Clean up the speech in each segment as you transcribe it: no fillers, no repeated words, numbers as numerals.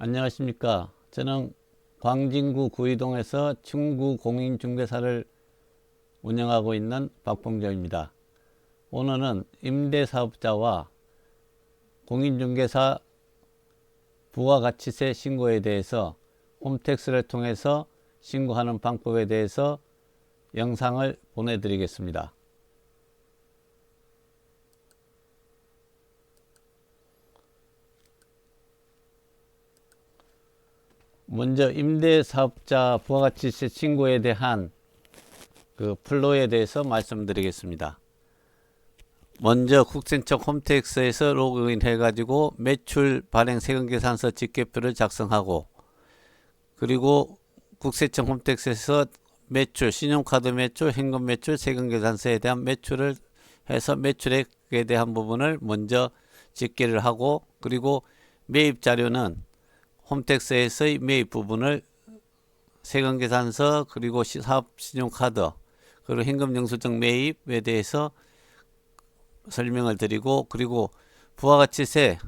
안녕하십니까. 저는 광진구 구의동에서 충구 공인중개사를 운영하고 있는 박봉정입니다. 오늘은 임대사업자와 공인중개사 부가가치세 신고에 대해서 홈택스를 통해서 신고하는 방법에 대해서 영상을 보내드리겠습니다. 먼저 임대사업자 부가가치세 신고에 대한 플로우에 대해서 말씀드리겠습니다. 먼저 국세청 홈택스에서 로그인 해가지고 매출 발행 세금계산서 직계표를 작성하고, 그리고 국세청 홈택스에서 매출, 신용카드 매출, 현금 매출, 세금계산서에 대한 매출을 해서 매출액에 대한 부분을 먼저 집계를 하고, 그리고 매입 자료는 홈택스에서의 매입 부분을 세금계산서, 그리고 사업신용카드, 그리고 현금 영수증 매입에 대해서 설명을 드리고, 그리고 부가가치세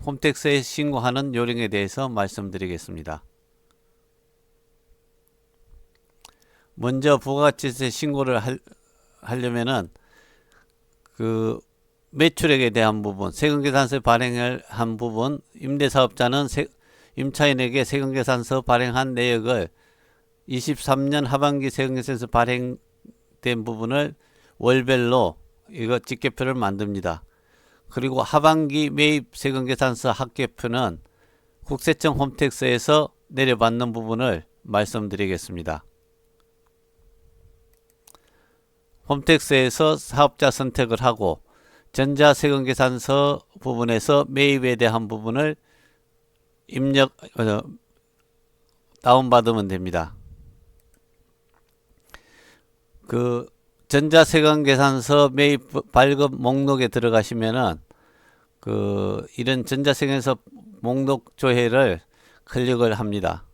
홈택스에 신고하는 요령에 대해서 말씀드리겠습니다. 먼저 부가가치세 신고를 하려면은 매출액에 대한 부분, 세금계산서 발행을 한 부분, 임대사업자는 임차인에게 세금계산서 발행한 내역을 23년 하반기 세금계산서 발행된 부분을 월별로 이거 직계표를 만듭니다. 그리고 하반기 매입 세금계산서 합계표는 국세청 홈택스에서 내려받는 부분을 말씀드리겠습니다. 홈택스에서 사업자 선택을 하고 전자세금계산서 부분에서 매입에 대한 부분을 다운받으면 됩니다. 전자세금계산서 매입 발급 목록에 들어가시면은 이런 전자세금계산서 목록 조회를 클릭을 합니다.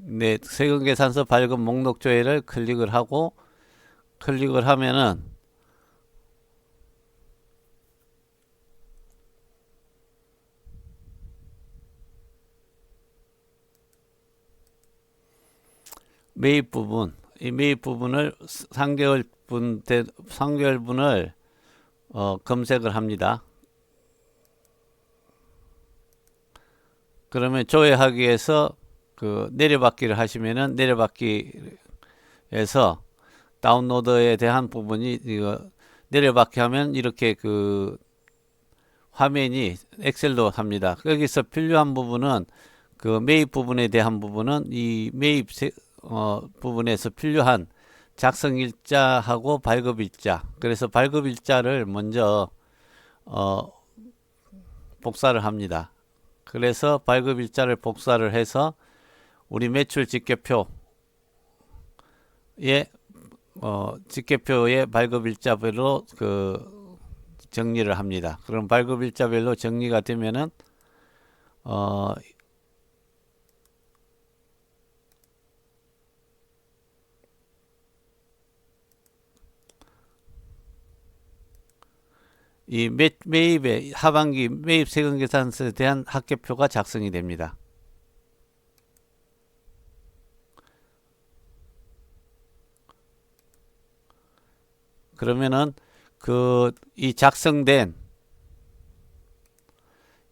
네, 세금계산서 발급 목록 조회를 클릭을 하고, 클릭을 하면은 매입 부분, 이 매입 부분을 3개월분을 검색을 합니다. 그러면 조회하기 위해서 내려받기를 하시면은 내려받기에서 다운로드에 대한 부분이 내려받기 하면 이렇게 화면이 엑셀로 합니다. 여기서 필요한 부분은 매입 부분에 대한 부분은 이 매입 부분에서 필요한 작성일자하고 발급일자, 그래서 발급일자를 먼저 복사를 합니다. 그래서 발급일자를 복사를 해서 우리 매출 직계표에 직계표의 발급일자별로 정리를 합니다. 그럼 발급일자별로 정리가 되면은 이 매입의 하반기 매입 세금계산서에 대한 합계표가 작성이 됩니다. 그러면은 이 작성된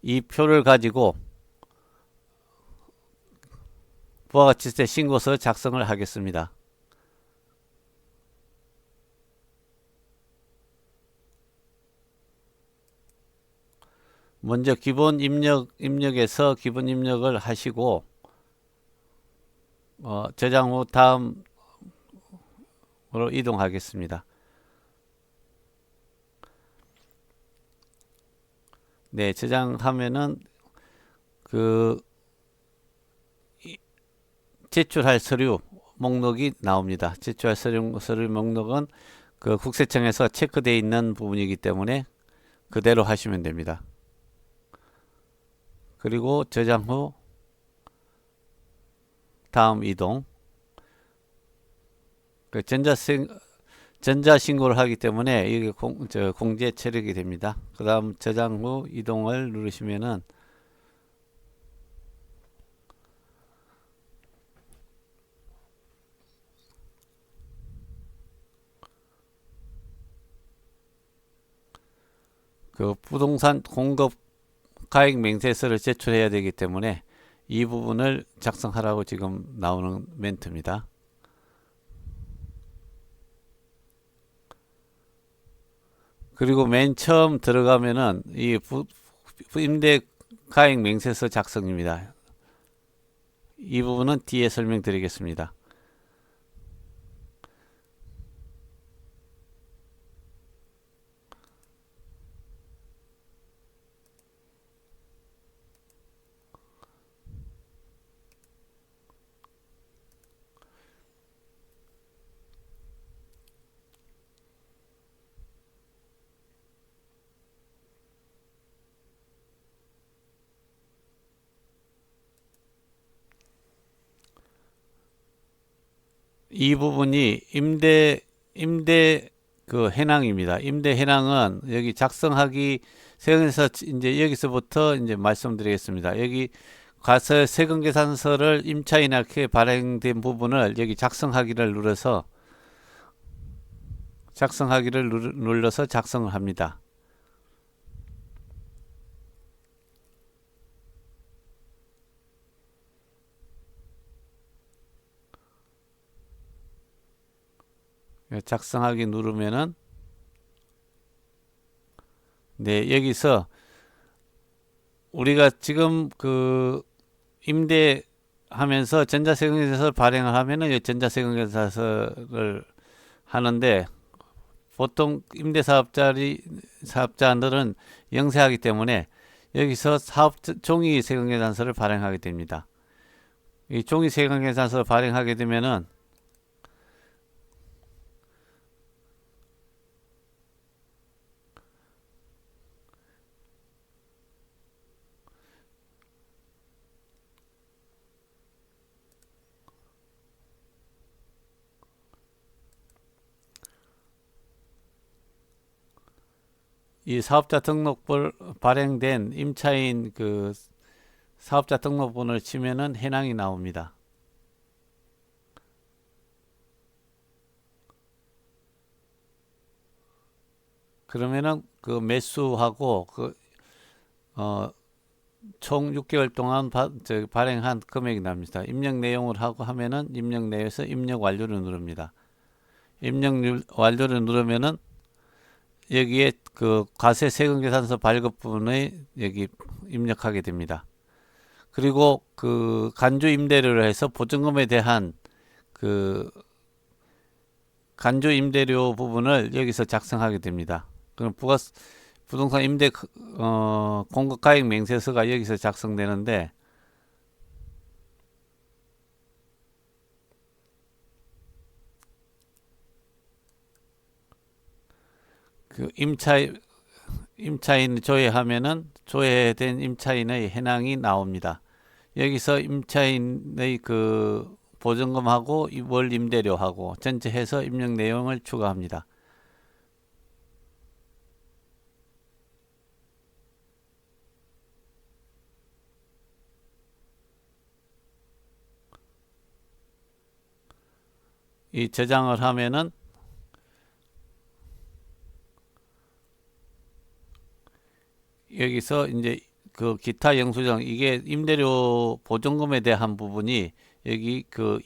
이 표를 가지고 부가가치세 신고서 작성을 하겠습니다. 먼저 기본 입력에서 기본 입력을 하시고 저장 후 다음으로 이동하겠습니다. 네, 저장하면은 제출할 서류 목록이 나옵니다. 제출할 서류 목록은 국세청에서 체크되어 있는 부분이기 때문에 그대로 하시면 됩니다. 그리고 저장 후 다음 이동. 그 전자 신고를 하기 때문에 이게 공지에 처리가 됩니다. 그 다음 저장 후 이동을 누르시면은 그 부동산 공급 가액 맹세서를 제출해야 되기 때문에 이 부분을 작성하라고 지금 나오는 멘트입니다. 그리고 맨 처음 들어가면은 이 임대 가액 맹세서 작성입니다. 이 부분은 뒤에 설명드리겠습니다. 이 부분이 임대 그 해낭입니다. 임대 해낭은 여기 작성하기 세금에서 이제 여기서부터 이제 말씀드리겠습니다. 여기 가서 세금계산서를 임차인에게 발행된 부분을 여기 작성하기를 눌러서 작성을 합니다. 작성하기 누르면은 네, 여기서 우리가 지금 그 임대하면서 전자세금계산서를 발행을 하면은 전자세금계산서를 하는데 보통 사업자들은 영세하기 때문에 여기서 종이 세금계산서를 발행하게 됩니다. 이 종이 세금계산서를 발행하게 되면은 이 사업자 등록부 발행된 임차인 그 사업자 등록번호를 치면은 해낭이 나옵니다. 그러면은 그 매수하고 총 6개월 동안 발행한 금액이 납니다. 입력 내용을 하고 하면은 입력 내에서 입력 완료를 누릅니다. 입력 완료를 누르면은 여기에 그 과세 세금계산서 발급 부분에 여기 입력하게 됩니다. 그리고 그 간주 임대료를 해서 보증금에 대한 그 간주 임대료 부분을 여기서 작성하게 됩니다. 그럼 부동산 임대 공급 가액 맹세서가 여기서 작성되는데 그 임차인 조회하면은 조회된 임차인의 해낭이 나옵니다. 여기서 임차인의 그 보증금하고 월 임대료하고 전체 해서 입력 내용을 추가합니다. 이 저장을 하면은 여기서 이제 그 기타 영수증 이게 임대료 보증금에 대한 부분이 여기 그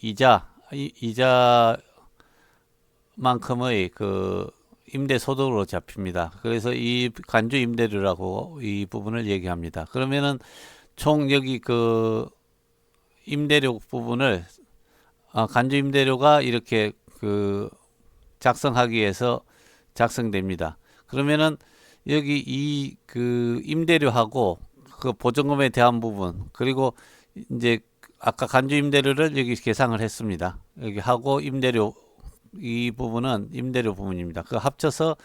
이자만큼의 그 임대 소득으로 잡힙니다. 그래서 이 간주 임대료라고 이 부분을 얘기합니다. 그러면은 총 여기 그 임대료 부분을 간주 임대료가 이렇게 그 작성하기 위해서 작성됩니다. 그러면은 여기 이 그 임대료하고 그 보증금에 대한 부분 그리고 이제 아까 간주 임대료를 여기 계상을 했습니다. 여기 하고 임대료 이 부분은 임대료 부분입니다. 그 합쳐서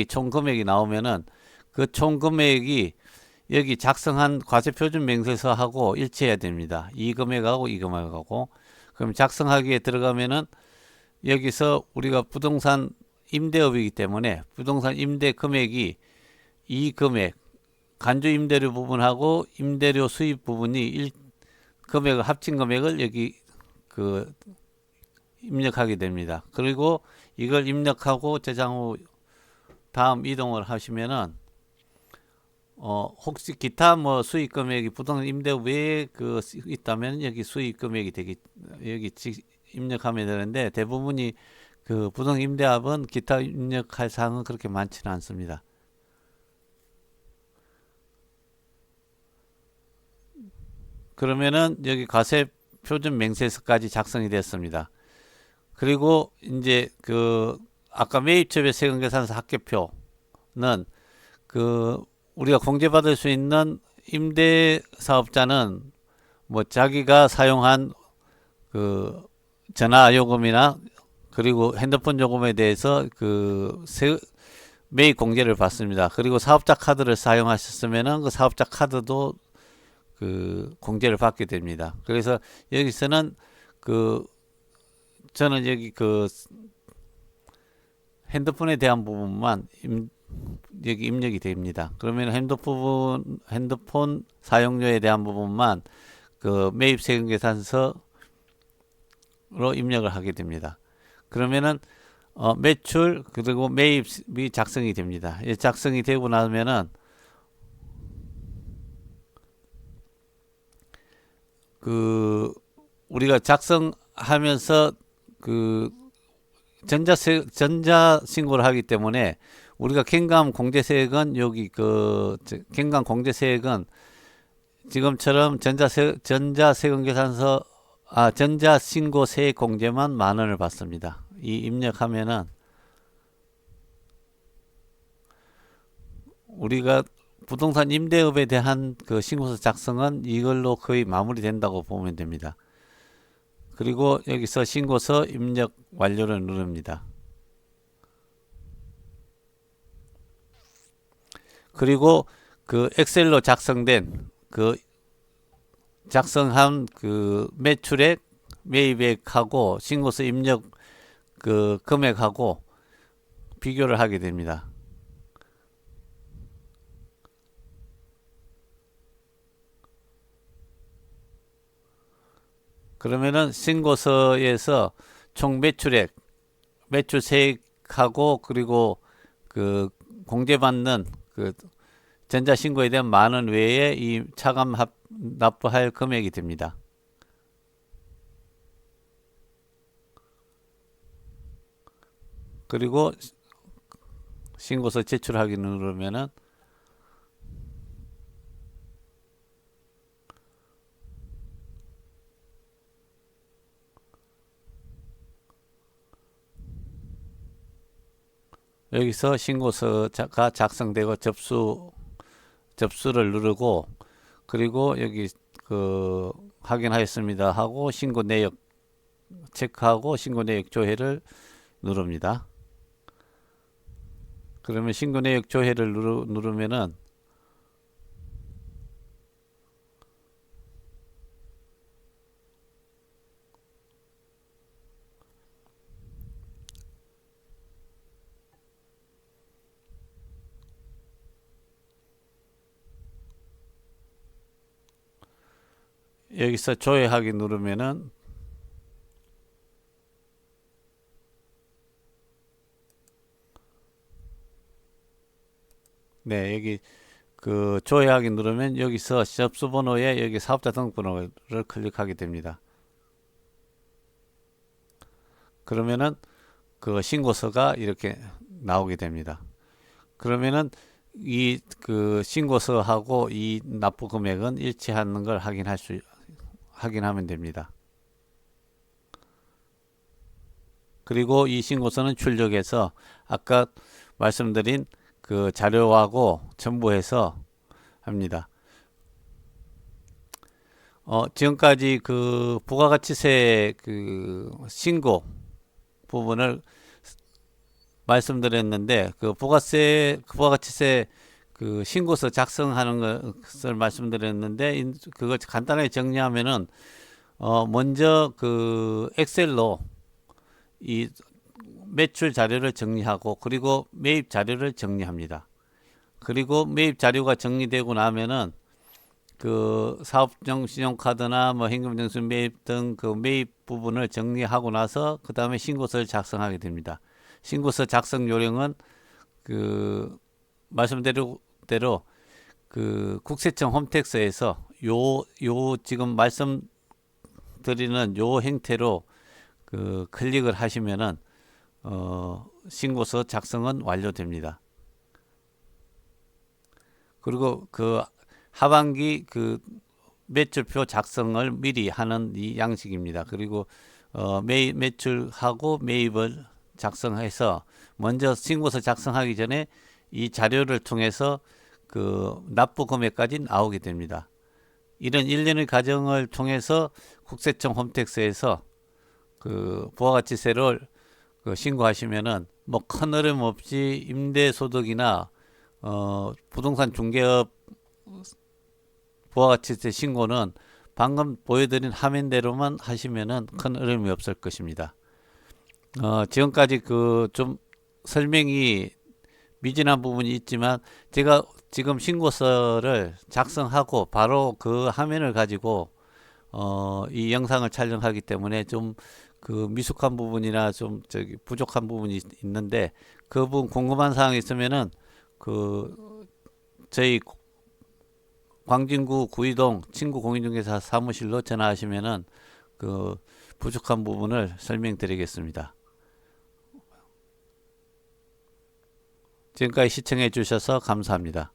총 금액이 나오면은 그 총 금액이 여기 작성한 과세표준 맹세서하고 일치해야 됩니다. 이 금액하고 이 금액하고 그럼 작성하기에 들어가면은 여기서 우리가 부동산 임대업이기 때문에 부동산 임대 금액이 이 금액 간주 임대료 부분하고 임대료 수입 부분이 금액을 합친 금액을 여기 그 입력하게 됩니다. 그리고 이걸 입력하고 저장 후 다음 이동을 하시면은 혹시 기타 뭐 수익 금액이 부동산 임대 외에 그 있다면 여기 수익 금액이 여기 입력하면 되는데 대부분이 그 부동산 임대업은 기타 입력할 사항은 그렇게 많지는 않습니다. 그러면은 여기 과세 표준 명세서까지 작성이 됐습니다. 그리고 이제 그 아까 매입처별 세금계산서 합계표는 그 우리가 공제받을 수 있는 임대사업자는 뭐 자기가 사용한 그 전화요금이나 그리고 핸드폰 요금에 대해서 그 매입 공제를 받습니다. 그리고 사업자 카드를 사용하셨으면은 그 사업자 카드도 그 공제를 받게 됩니다. 그래서 여기서는 그 저는 여기 그 핸드폰에 대한 부분만 여기 입력이 됩니다. 그러면 핸드폰 사용료에 대한 부분만 그 매입 세금 계산서로 입력을 하게 됩니다. 그러면은 매출 그리고 매입이 작성이 됩니다. 작성이 되고 나면은 그 우리가 작성하면서 그 전자 신고를 하기 때문에 우리가 갱감 공제세액은 여기 그 갱감 공제세액은 지금처럼 전자세금계산서 전자신고세액 공제만 10,000원을 받습니다. 이 입력하면은 우리가 부동산 임대업에 대한 그 신고서 작성은 이걸로 거의 마무리된다고 보면 됩니다. 그리고 여기서 신고서 입력 완료를 누릅니다. 그리고 그 엑셀로 작성한 그 매출액, 매입액하고 신고서 입력 그 금액하고 비교를 하게 됩니다. 그러면은 신고서에서 총 매출액, 매출세액하고 그리고 그 공제받는 그 전자신고에 대한 10,000원 외에 이 차감 납부할 금액이 됩니다. 그리고 신고서 제출하기 누르면은 여기서 신고서가 작성되고 접수를 누르고 그리고 여기 그 확인하였습니다 하고 신고 내역 체크하고 신고 내역 조회를 누릅니다. 그러면 신고 내역 조회를 누르면은 여기서 조회하기 누르면은 네, 여기 그 조회하기 누르면 여기서 접수 번호에 여기 사업자 등록번호를 클릭하게 됩니다. 그러면은 그 신고서가 이렇게 나오게 됩니다. 그러면은 이 그 신고서하고 이 납부 금액은 일치하는 걸 확인하면 됩니다. 그리고 이 신고서는 출력해서 아까 말씀드린 그 자료하고 첨부해서 합니다. 지금까지 그 부가가치세 그 신고 부분을 말씀드렸는데 그 부가가치세 그 신고서 작성하는 것을 말씀드렸는데 그걸 간단하게 정리하면은 먼저 그 엑셀로 이 매출 자료를 정리하고 그리고 매입 자료를 정리합니다. 그리고 매입 자료가 정리되고 나면은 그 사업용 신용카드나 뭐 현금정수 매입 등 그 매입 부분을 정리하고 나서 그 다음에 신고서를 작성하게 됩니다. 신고서 작성 요령은 그 말씀대로 그 국세청 홈택스에서 요 지금 말씀드리는 요 행태로 그 클릭을 하시면은 신고서 작성은 완료됩니다. 그리고 그 하반기 그 매출표 작성을 미리 하는 이 양식입니다. 그리고 매출하고 매입을 작성해서 먼저 신고서 작성하기 전에 이 자료를 통해서 그 납부 금액까지 나오게 됩니다. 이런 일련의 과정을 통해서 국세청 홈택스에서 그 부가가치세를 그 신고하시면은 뭐 큰 어려움 없이 임대소득이나 부동산 중개업 부가가치세 신고는 방금 보여드린 화면대로만 하시면은 큰 어려움이 없을 것입니다. 지금까지 그 좀 설명이 미진한 부분이 있지만 제가 지금 신고서를 작성하고 바로 그 화면을 가지고 이 영상을 촬영하기 때문에 좀 그 미숙한 부분이나 좀 저기 부족한 부분이 있는데 그 부분 궁금한 사항이 있으면은 그 저희 광진구 구이동 친구 공인중개사 사무실로 전화하시면은 그 부족한 부분을 설명드리겠습니다. 지금까지 시청해 주셔서 감사합니다.